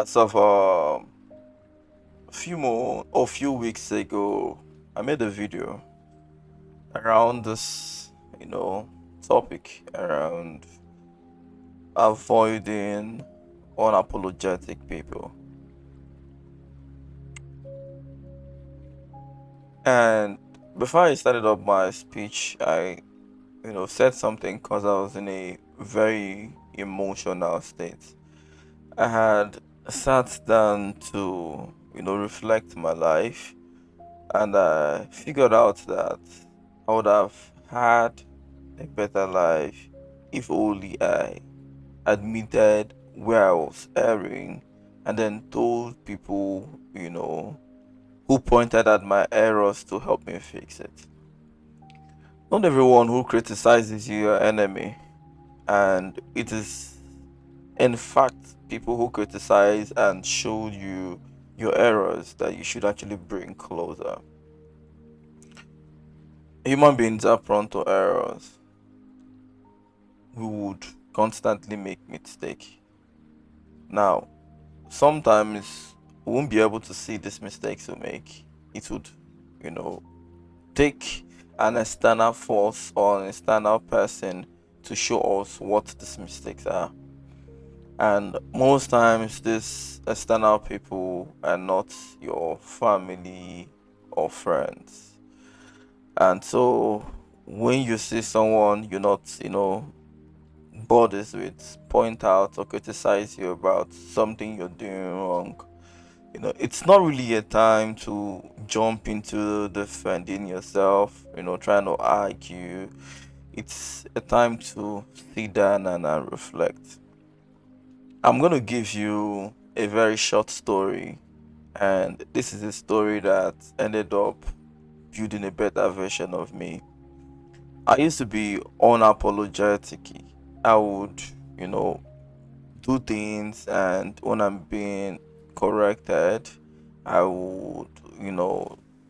As of a few weeks ago, I made a video around this, you know, topic around avoiding unapologetic people. And before I started up my speech, I, said something because I was in a very emotional state. I had sat down to, reflect my life, and I figured out that I would have had a better life if only I admitted where I was erring and then told people, who pointed at my errors to help me fix it. Not everyone who criticizes you your enemy, and it is in fact people who criticize and show you your errors that you should actually bring closer. Human beings are prone to errors. We would constantly make mistakes. Now, sometimes we won't be able to see these mistakes we make. It would, you know, take an external force or an external person to show us what these mistakes are. And most times, these external people are not your family or friends. And so, when you see someone you're not, bothers with, point out or criticize you about something you're doing wrong, it's not really a time to jump into defending yourself, trying to argue. It's a time to sit down and reflect. I'm going to give you a very short story, and this is a story that ended up building a better version of me. I used to be unapologetic. I would, you know, do things, and when I'm being corrected, I would,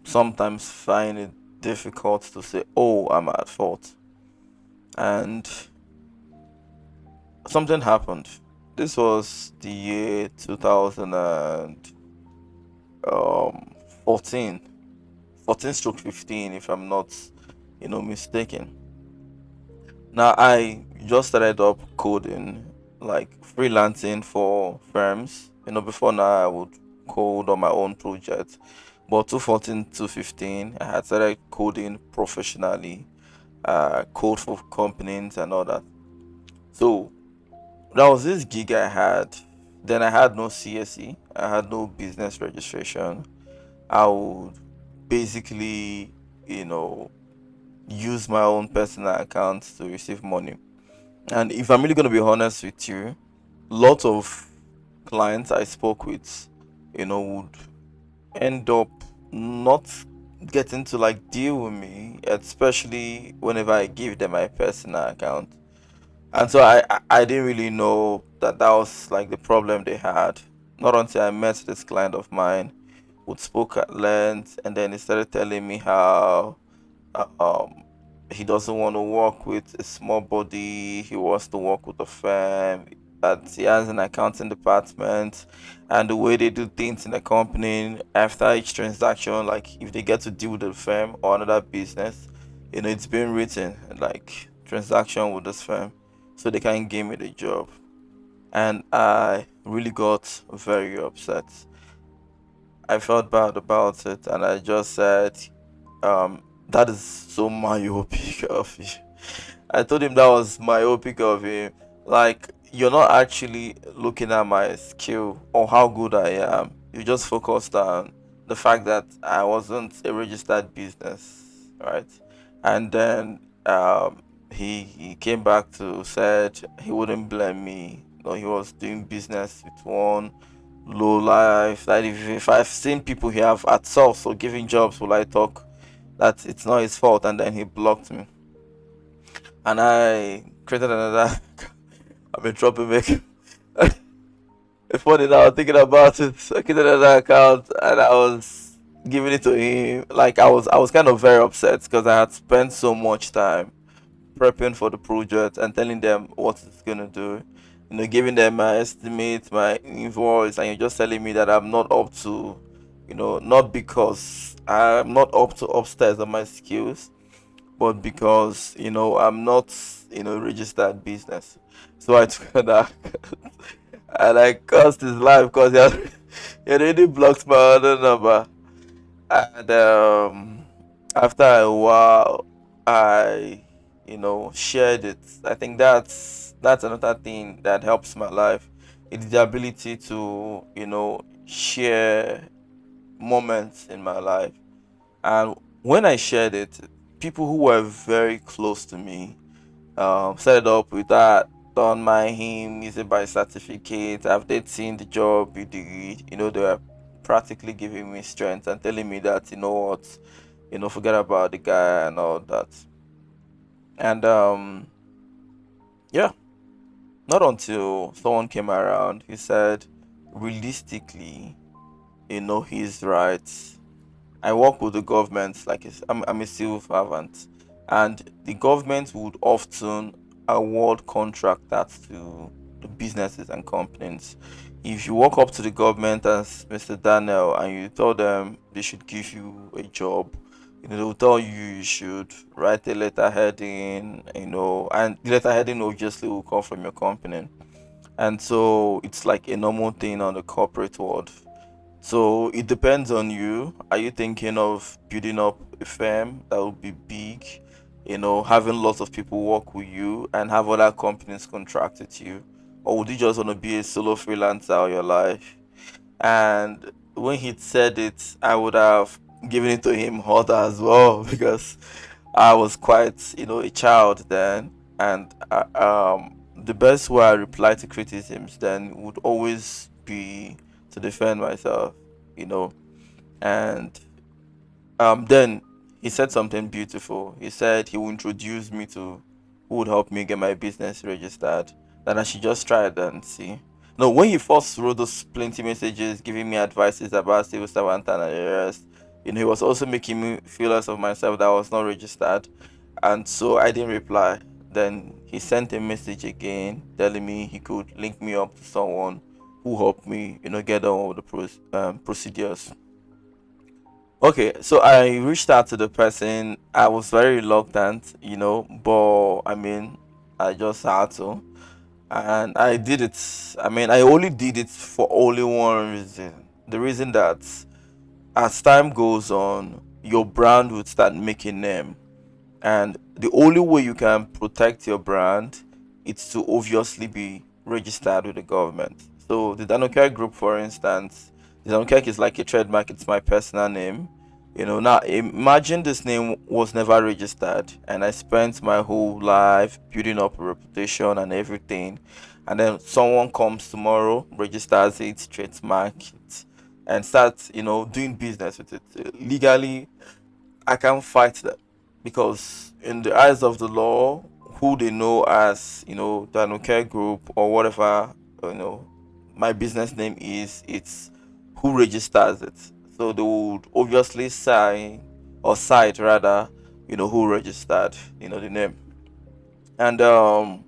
sometimes find it difficult to say, oh, I'm at fault. And something happened. This was the year 2014, 14 stroke 15, if I'm not, mistaken. Now, I just started up coding, like freelancing for firms. Before now, I would code on my own project. But 2014 to 15, I had started coding professionally, code for companies and all that. So, that was this gig I had. Then I had no CSE, I had no business registration. I would basically, you know, use my own personal account to receive money. And if I'm really going to be honest with you, lots of clients I spoke with, would end up not getting to like deal with me, especially whenever I give them my personal account. And so I didn't really know that that was like the problem they had. Not until I met this client of mine who spoke at length, and then he started telling me how um he doesn't want to work with a small body. He wants to work with a firm. That he has an accounting department, and the way they do things in the company after each transaction, like if they get to deal with the firm or another business, it's been written like transaction with this firm, so they can give me the job. And I really got very upset. I felt bad about it, and I just said, that is so myopic of you. I told him that was myopic of him. Like, you're not actually looking at my skill or how good I am. You just focused on the fact that I wasn't a registered business, right? And then he came back to said he wouldn't blame me. He was doing business with one low life. That if I've seen people he have at source or giving jobs, will I talk that it's not his fault? And then he blocked me, and I created another. I'm a troublemaker. It's funny now thinking about it. I created another account, and I was giving it to him. Like I was kind of very upset because I had spent so much time prepping for the project and telling them what it's gonna do, giving them my estimate, my invoice, and you're just telling me that I'm not up to, not because I'm not up to upstairs on my skills, but because I'm not registered business. So I took that and I cursed his life because he had already blocked my other number. And after a while, I shared it. I think that's another thing that helps my life. It's the ability to share moments in my life. And when I shared it, people who were very close to me set it up with that. Done my him, is it by certificate? Have they seen the job you did? They were practically giving me strength and telling me that what, forget about the guy and all that. And yeah, not until someone came around, he said, realistically, he's right. I work with the government, like I'm a civil servant, and the government would often award contractors to the businesses and companies. If you walk up to the government as Mr. Daniel and you tell them they should give you a job, they'll tell you you should write a letter heading, and the letter heading obviously will come from your company. And so it's like a normal thing on the corporate world. So it depends on you. Are you thinking of building up a firm that will be big, having lots of people work with you and have other companies contract with you? Or would you just want to be a solo freelancer all your life? And when he said it, I would have given it to him harder as well because I was quite, a child then. And the best way I reply to criticisms then would always be to defend myself, you know. And then he said something beautiful. He said he would introduce me to who would help me get my business registered. That I should just try it and see. No, when he first wrote those plenty messages giving me advices about civil servant and the rest, he was also making me feel less of myself that I was not registered. And so I didn't reply. Then he sent a message again telling me he could link me up to someone who helped me, get on with the procedures. Okay, so I reached out to the person. I was very reluctant, but I mean, I just had to. And I did it. I mean, I only did it for only one reason. The reason that as time goes on, your brand would start making name. And the only way you can protect your brand is to obviously be registered with the government. So the danokec group, for instance, the danokec is like a trademark. It's my personal name. Now imagine this name was never registered and I spent my whole life building up a reputation and everything, and then someone comes tomorrow, registers it, trademark it, and starts doing business with it legally. I can't fight them because in the eyes of the law, who they know as the Anuke Group or whatever you know my business name is, it's who registers it. So they would obviously sign or cite rather, who registered the name. And that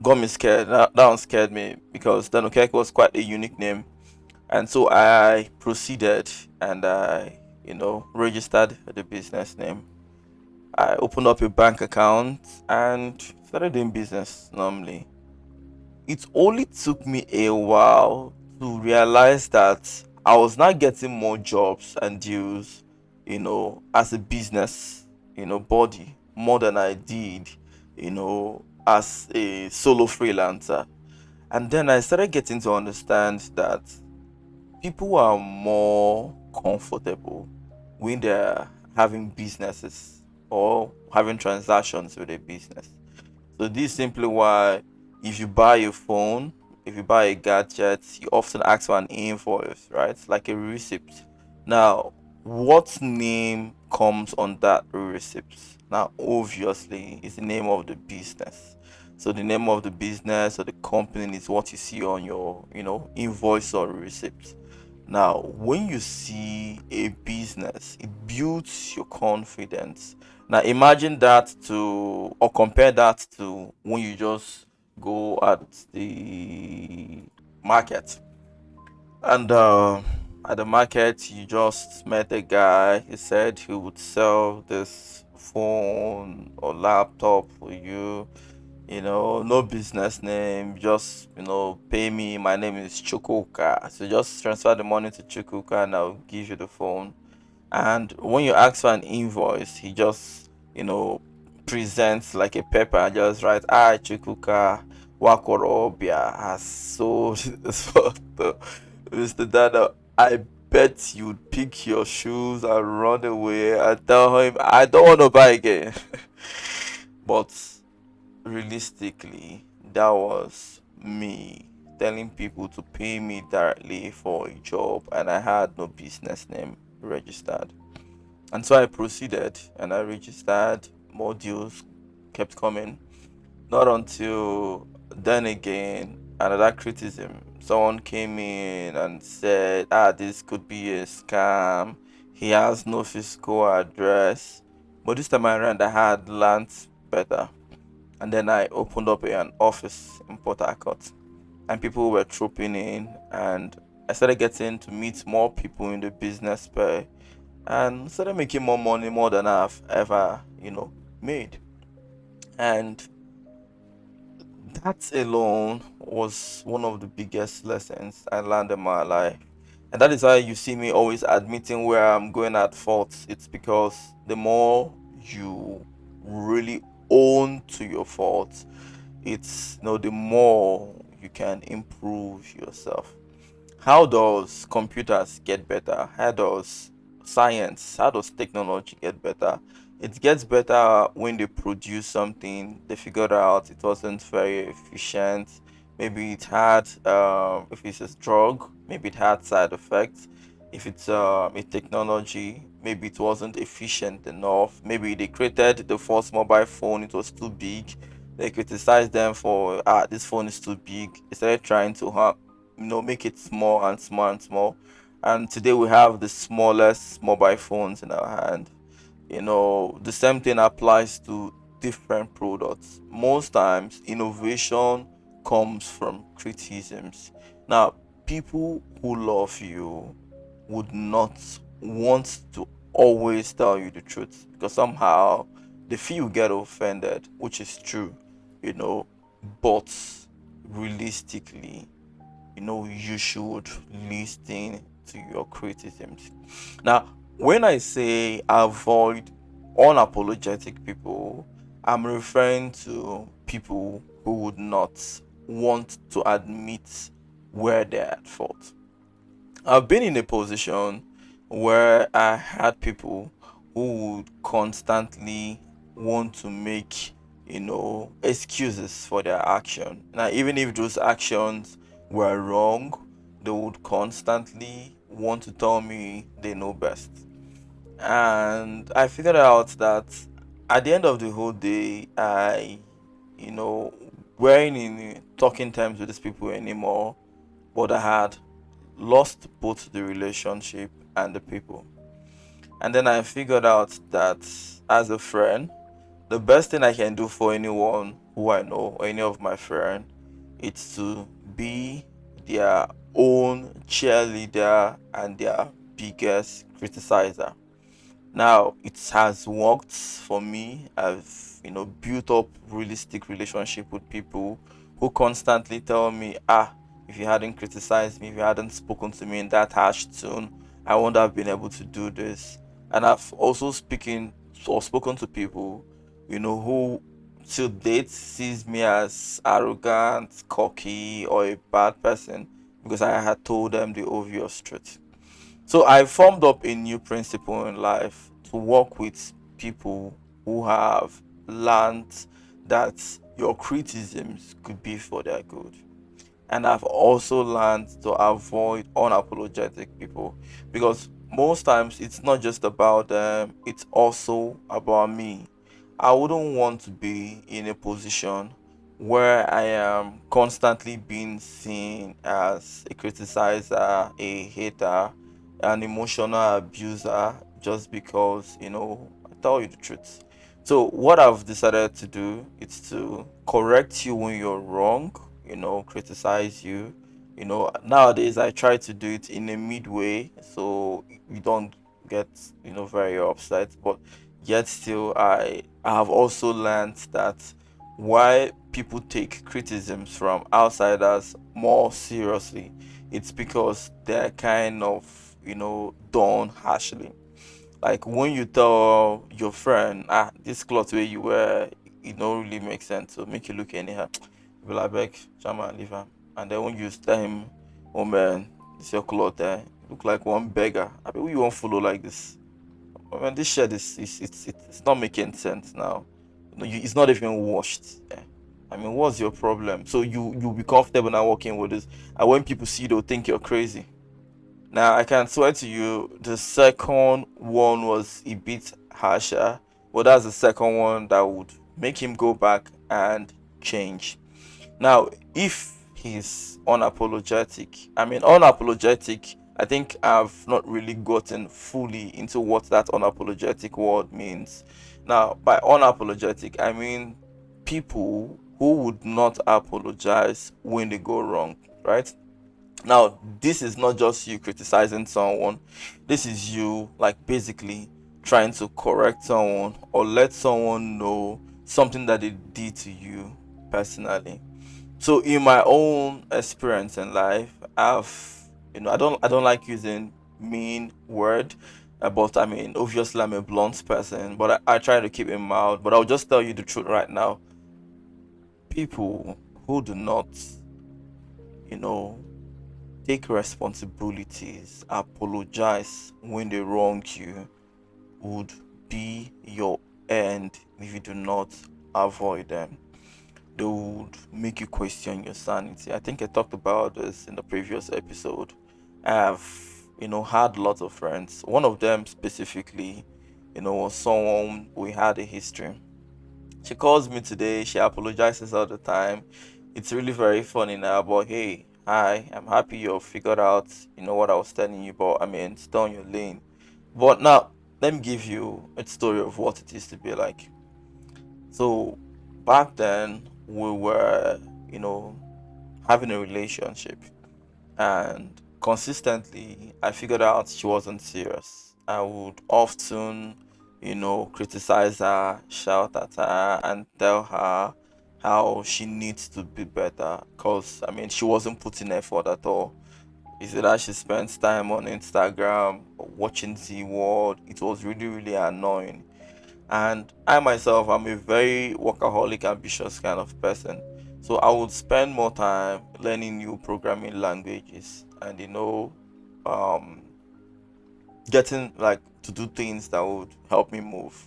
got me scared. That one scared me because Danukek was quite a unique name, and so I proceeded and I registered the business name. I opened up a bank account and started doing business normally. It only took me a while to realize that I was not getting more jobs and deals, as a business, body more than I did, as a solo freelancer. And then I started getting to understand that people are more comfortable when they're having businesses or having transactions with a business. So this is simply why if you buy a phone, if you buy a gadget, you often ask for an invoice, right? Like a receipt. Now, what name comes on that receipt? Now, obviously, is the name of the business. So the name of the business or the company is what you see on your, invoice or receipt. Now, when you see a business, it builds your confidence. Now imagine that to, or compare that to when you just go at the market, and at the market you just met a guy. He said he would sell this phone or laptop for you. No business name, just pay me. My name is Chukuka. So just transfer the money to Chukuka and I'll give you the phone. And when you ask for an invoice, he just, presents like a paper and just write, Chukuka Wakorobia has sold this photo. Mr. Dada, I bet you'd pick your shoes and run away and tell him, I don't want to buy again. But realistically, that was me telling people to pay me directly for a job, and I had no business name registered. And so I proceeded and I registered. More deals kept coming. Not until then again, another criticism. Someone came in and said, this could be a scam. He has no physical address. But this time around, I had learned better. And then I opened up an office in Port Harcourt, and people were trooping in, and I started getting to meet more people in the business sphere and started making more money, more than I've ever, made. And that alone was one of the biggest lessons I learned in my life. And that is why you see me always admitting where I'm going at fault. It's because the more you really own to your faults, it's the more you can improve yourself. How does computers get better? How does science, how does technology get better? It gets better when they produce something, they figured out it wasn't very efficient. Maybe it had, if it's a drug, maybe it had side effects. If it's a technology, maybe it wasn't efficient enough. Maybe they created the first mobile phone, it was too big. They criticized them for, this phone is too big. They started trying to make it small and small and small. And today we have the smallest mobile phones in our hand. The same thing applies to different products. Most times innovation comes from criticisms. Now, people who love you would not want to always tell you the truth, because somehow they feel you get offended, which is true, you know but realistically, you should listen to your criticisms. Now, when I say avoid unapologetic people, I'm referring to people who would not want to admit where they're at fault. I've been in a position where I had people who would constantly want to make, excuses for their action. Now, even if those actions were wrong, they would constantly want to tell me they know best. And I figured out that at the end of the whole day, I, you know, weren't in talking terms with these people anymore, but I had lost both the relationship and the people. And then I figured out that as a friend, the best thing I can do for anyone who I know or any of my friends is to be their own cheerleader and their biggest criticizer. Now it has worked for me. I've built up realistic relationship with people who constantly tell me, if you hadn't criticized me, if you hadn't spoken to me in that harsh tone, I wouldn't have been able to do this. And I've also speaking or spoken to people, who to date sees me as arrogant, cocky, or a bad person because I had told them the obvious truth. So I formed up a new principle in life to work with people who have learned that your criticisms could be for their good. And I've also learned to avoid unapologetic people, because most times it's not just about them, it's also about me. I wouldn't want to be in a position where I am constantly being seen as a criticizer, a hater, an emotional abuser, just because I tell you the truth. So what I've decided to do is to correct you when you're wrong, criticize you. Nowadays I try to do it in a midway so you don't get, very upset. But yet still I have also learned that why people take criticisms from outsiders more seriously, it's because they're kind of, done harshly. Like when you tell your friend, this cloth where you wear, it don't really make sense. So make you look anyhow. You be like, beg, Chama, leave him. And then when you tell him, oh man, this your cloth there. You look like one beggar. I mean, who you won't follow like this? Oh, man, this shirt it's not making sense now. It's not even washed. Yeah. I mean, what's your problem? So you be comfortable now working with this. And when people see, they'll think you're crazy. Now, I can swear to you, the second one was a bit harsher, but that's the second one that would make him go back and change. Now, if he's unapologetic, I think I've not really gotten fully into what that unapologetic word means. Now, by unapologetic, I mean people who would not apologize when they go wrong, right? Now, this is not just you criticizing someone, this is you, like, basically trying to correct someone or let someone know something that they did to you personally. So, in my own experience in life, I don't like using mean word. But I mean, obviously, I'm a blunt person, but I try to keep it mild. But I'll just tell you the truth right now. People who do not, you know, take responsibilities, apologize when they wrong you, would be your end if you do not avoid them. They would make you question your sanity. I think I talked about this in the previous episode. I've, had lots of friends. One of them specifically, was someone we had a history. She calls me today. She apologizes all the time. It's really very funny now. But hey, hi, I'm happy you figured out, what I was telling you. But I mean, stay on your lane. But now, let me give you a story of what it is to be like. So back then, we were, having a relationship, and consistently I figured out she wasn't serious. I would often, criticize her, shout at her, and tell her how she needs to be better, because I mean she wasn't putting effort at all. Is it that she spends time on Instagram watching Z World? It was really, really annoying. And I myself, I'm a very workaholic, ambitious kind of person. So I would spend more time learning new programming languages and, um, getting like to do things that would help me move.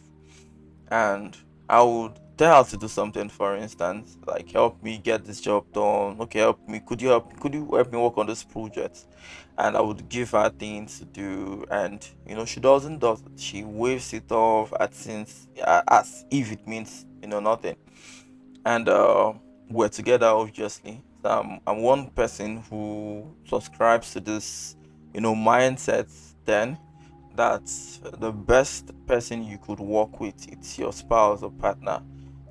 And I would tell her to do something, for instance, like help me get this job done. Okay, help me. Could you help me work on this project? And I would give her things to do, and she doesn't do it. She waves it off as if it means nothing. And we're together, obviously. So I'm one person who subscribes to this mindset then, that the best person you could work with, it's your spouse or partner.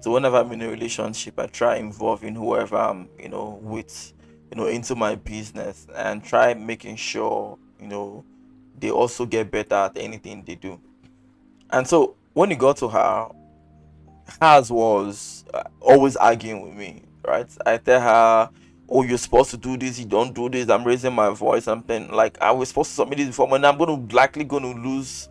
So whenever I'm in a relationship, I try involving whoever I'm with, into my business, and try making sure they also get better at anything they do. And so when you got to her, hers was always arguing with me, right? I tell her, oh, you're supposed to do this, you don't do this, I'm raising my voice, I'm saying, like, I was supposed to submit this before, and I'm going to likely going to lose,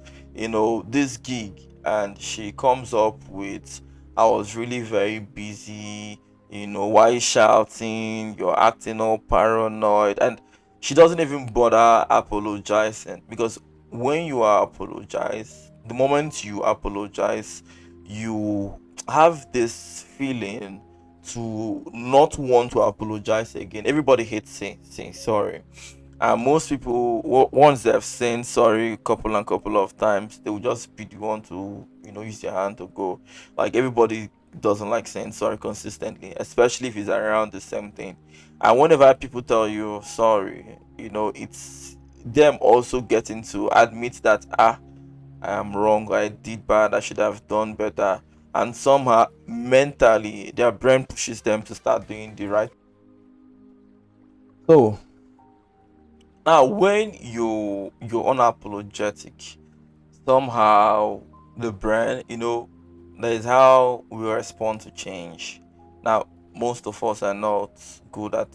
this gig. And she comes up with, I was really very busy, why you shouting, you're acting all paranoid. And she doesn't even bother apologizing, because when you are apologize, the moment you apologize, you have this feeling to not want to apologize again. Everybody hates saying sorry. And most people, once they've said sorry couple of times, they will just be the one to, use their hand to go. Like everybody doesn't like saying sorry consistently, especially if it's around the same thing. And whenever people tell you sorry, it's them also getting to admit that, I am wrong, I did bad, I should have done better. and somehow mentally their brain pushes them to start doing the right. So now when you're unapologetic, somehow the brain, that is how we respond to change. Now most of us are not good at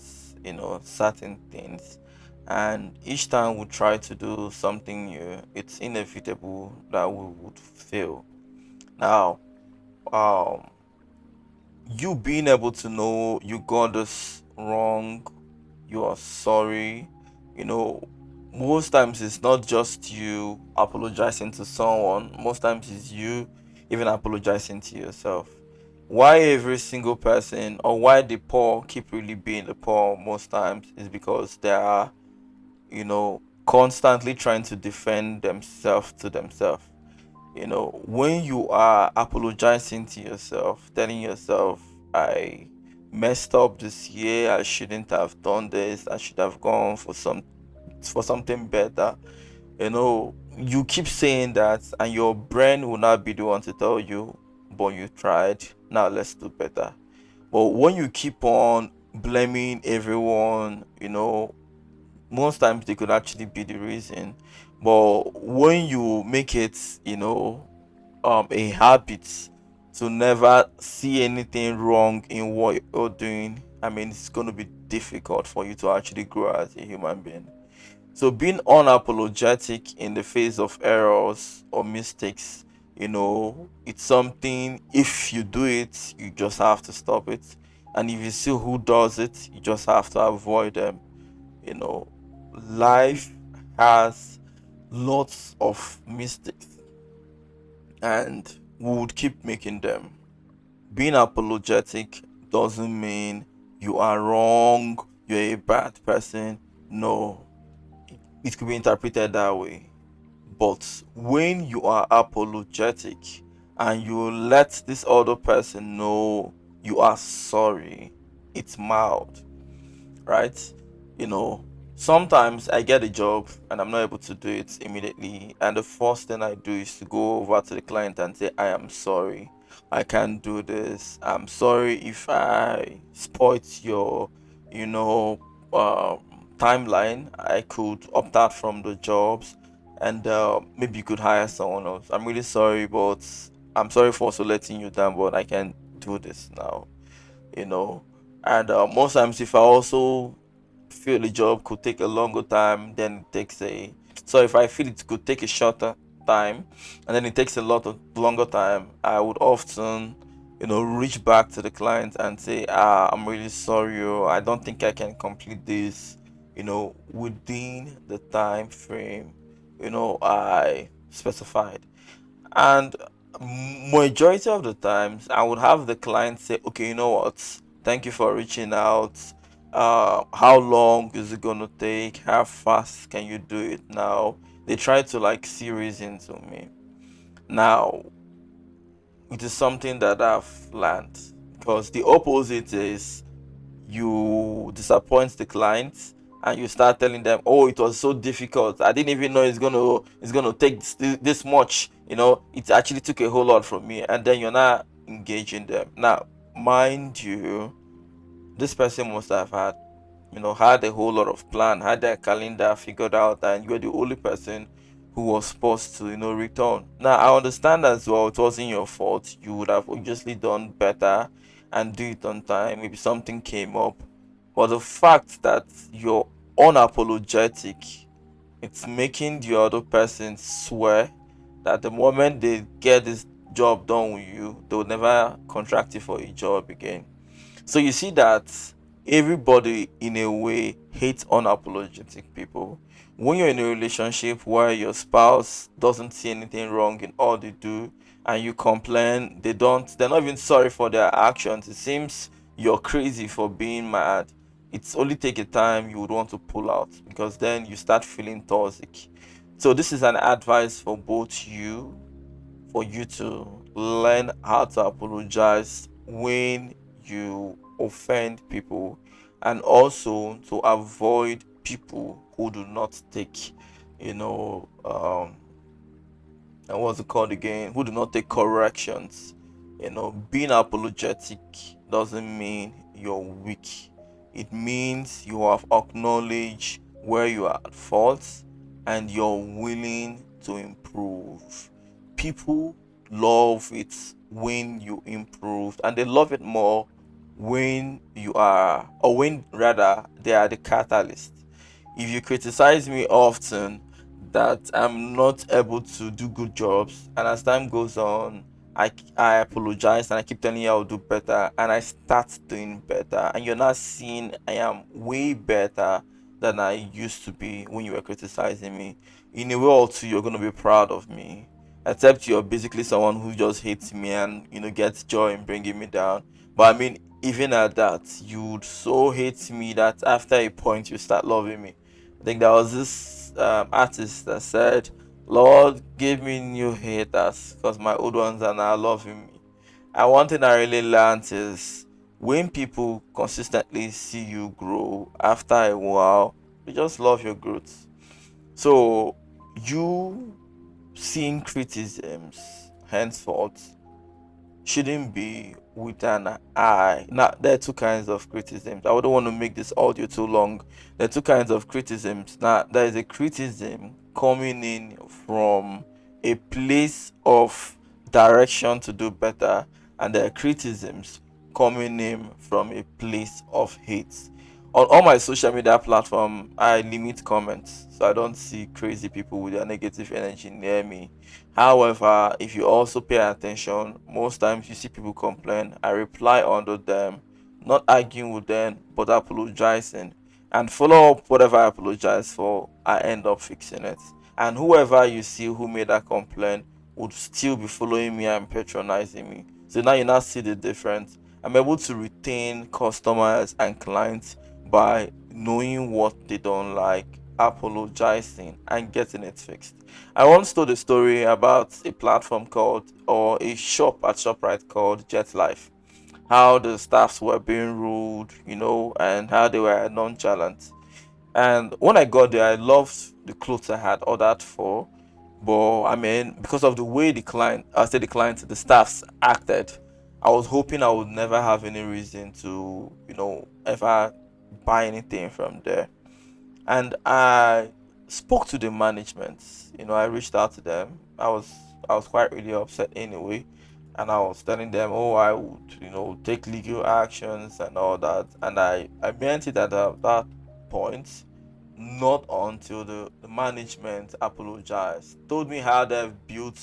certain things, and each time we try to do something new, it's inevitable that we would fail. Now um you being able to know you got this wrong, you are sorry, you know, most times it's not just you apologizing to someone, most times it's you even apologizing to yourself. Why every single person, or why the poor keep really being the poor most times, is because they are, constantly trying to defend themselves to themselves. When you are apologizing to yourself, telling yourself, I messed up this year, I shouldn't have done this, I should have gone for something better. You keep saying that, and your brain will not be the one to tell you, but you tried, now let's do better. But when you keep on blaming everyone, most times they could actually be the reason. But when you make it, a habit to never see anything wrong in what you're doing, I mean, it's going to be difficult for you to actually grow as a human being. So being unapologetic in the face of errors or mistakes, it's something, if you do it, you just have to stop it. And if you see who does it, you just have to avoid them. you know Life has lots of mistakes, and we would keep making them. Being apologetic doesn't mean you are wrong, you're a bad person. No, it could be interpreted that way. But when you are apologetic and you let this other person know you are sorry, it's mild, right? You know, Sometimes I get a job and I'm not able to do it immediately, and the first thing I do is to go over to the client and say, I am sorry, I can't do this. I'm sorry if I spoiled your, you know, timeline. I could opt out from the jobs, and maybe you could hire someone else. I'm really sorry, but I'm sorry for also letting you down, but I can do this now you know. And most times, if I also feel the job could take a longer time, then it takes a. So if I feel it could take a shorter time, and then it takes a lot of longer time, I would often, reach back to the client and say, I'm really sorry, I don't think I can complete this, within the time frame, I specified. And majority of the times I would have the client say, okay, you know what, thank you for reaching out. How long is it gonna take? How fast can you do it now? They try to like see reason to me. Now it is something that I've learned, because the opposite is you disappoint the client and you start telling them, oh, it was so difficult, I didn't even know it's gonna take this much. It actually took a whole lot from me, and then you're not engaging them. Now mind you, this person must have had a whole lot of plan, had their calendar figured out, and you're the only person who was supposed to, return. Now I understand as well, it wasn't your fault. You would have obviously done better and do it on time. Maybe something came up. But the fact that you're unapologetic, it's making the other person swear that the moment they get this job done with you, they'll never contract you for a job again. So you see that everybody in a way hates unapologetic people. When you're in a relationship where your spouse doesn't see anything wrong in all they do and you complain, they're not even sorry for their actions. It seems you're crazy for being mad. It's only take a time you would want to pull out, because then you start feeling toxic. So this is an advice for you to learn how to apologize when you offend people, and also to avoid people who do not take, you know, and what's it called again? Who do not take corrections. Being apologetic doesn't mean you're weak. It means you have acknowledged where you are at fault and you're willing to improve. People love it when you improve, and they love it more when you are, or when rather they are the catalyst. If you criticize me often that I'm not able to do good jobs, and as time goes on, I apologize and I keep telling you I'll do better, and I start doing better, and you're not seeing I am way better than I used to be when you were criticizing me. In a way or two, you're gonna be proud of me. Except you're basically someone who just hates me and gets joy in bringing me down. But I mean, even at that, you'd so hate me that after a point you start loving me. I think there was this artist that said, "Lord, give me new haters, because my old ones are now loving me." And one thing I really learned is when people consistently see you grow, after a while, they just love your growth. So you seeing criticisms henceforth shouldn't be with an eye. Now, there are two kinds of criticisms. I wouldn't want to make this audio too long. There are two kinds of criticisms. Now, there is a criticism coming in from a place of direction to do better, and there are criticisms coming in from a place of hate. On all my social media platform, I limit comments so I don't see crazy people with their negative energy near me. However, if you also pay attention, most times you see people complain. I reply under them, not arguing with them, but apologizing. And follow up whatever I apologize for, I end up fixing it. And whoever you see who made that complaint would still be following me and patronizing me. So now you now see the difference. I'm able to retain customers and clients by knowing what they don't like, apologizing, and getting it fixed. I once told a story about a platform called, or a shop at ShopRite called Jet Life. How the staffs were being rude, and how they were nonchalant. And when I got there, I loved the clothes I had ordered for. But I mean, because of the way the staffs acted, I was hoping I would never have any reason to, ever buy anything from there. And I spoke to the management. I reached out to them. I was quite really upset anyway, and I was telling them, oh, I would take legal actions and all that. And I meant it at that point. Not until the management apologized, told me how they've built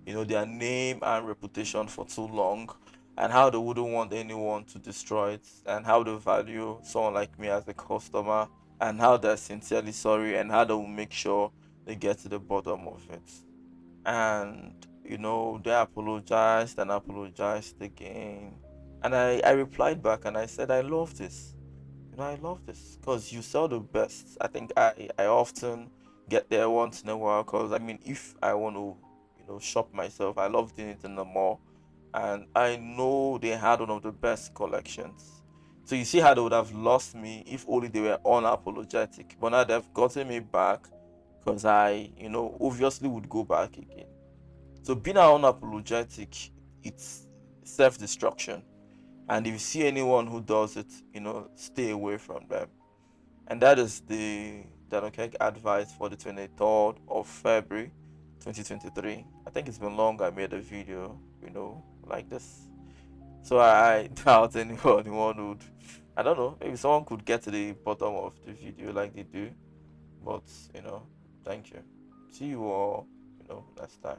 their name and reputation for too long, and how they wouldn't want anyone to destroy it, and how they value someone like me as a customer, and how they're sincerely sorry, and how they will make sure they get to the bottom of it. And they apologized and apologized again, and I replied back and I said, I love this. I love this because you sell the best. I think I often get there once in a while, because I mean, if I want to shop myself, I love doing it in the mall, and I know they had one of the best collections. So you see how they would have lost me if only they were unapologetic, but now they've gotten me back, because I obviously would go back again. So being unapologetic, it's self-destruction, and if you see anyone who does it, stay away from them. And that is the danokec advice for the 23rd of February 2023. I think it's been long I made a video like this, so I doubt anyone would, I don't know, maybe someone could get to the bottom of the video like they do. But thank you. See you all next time.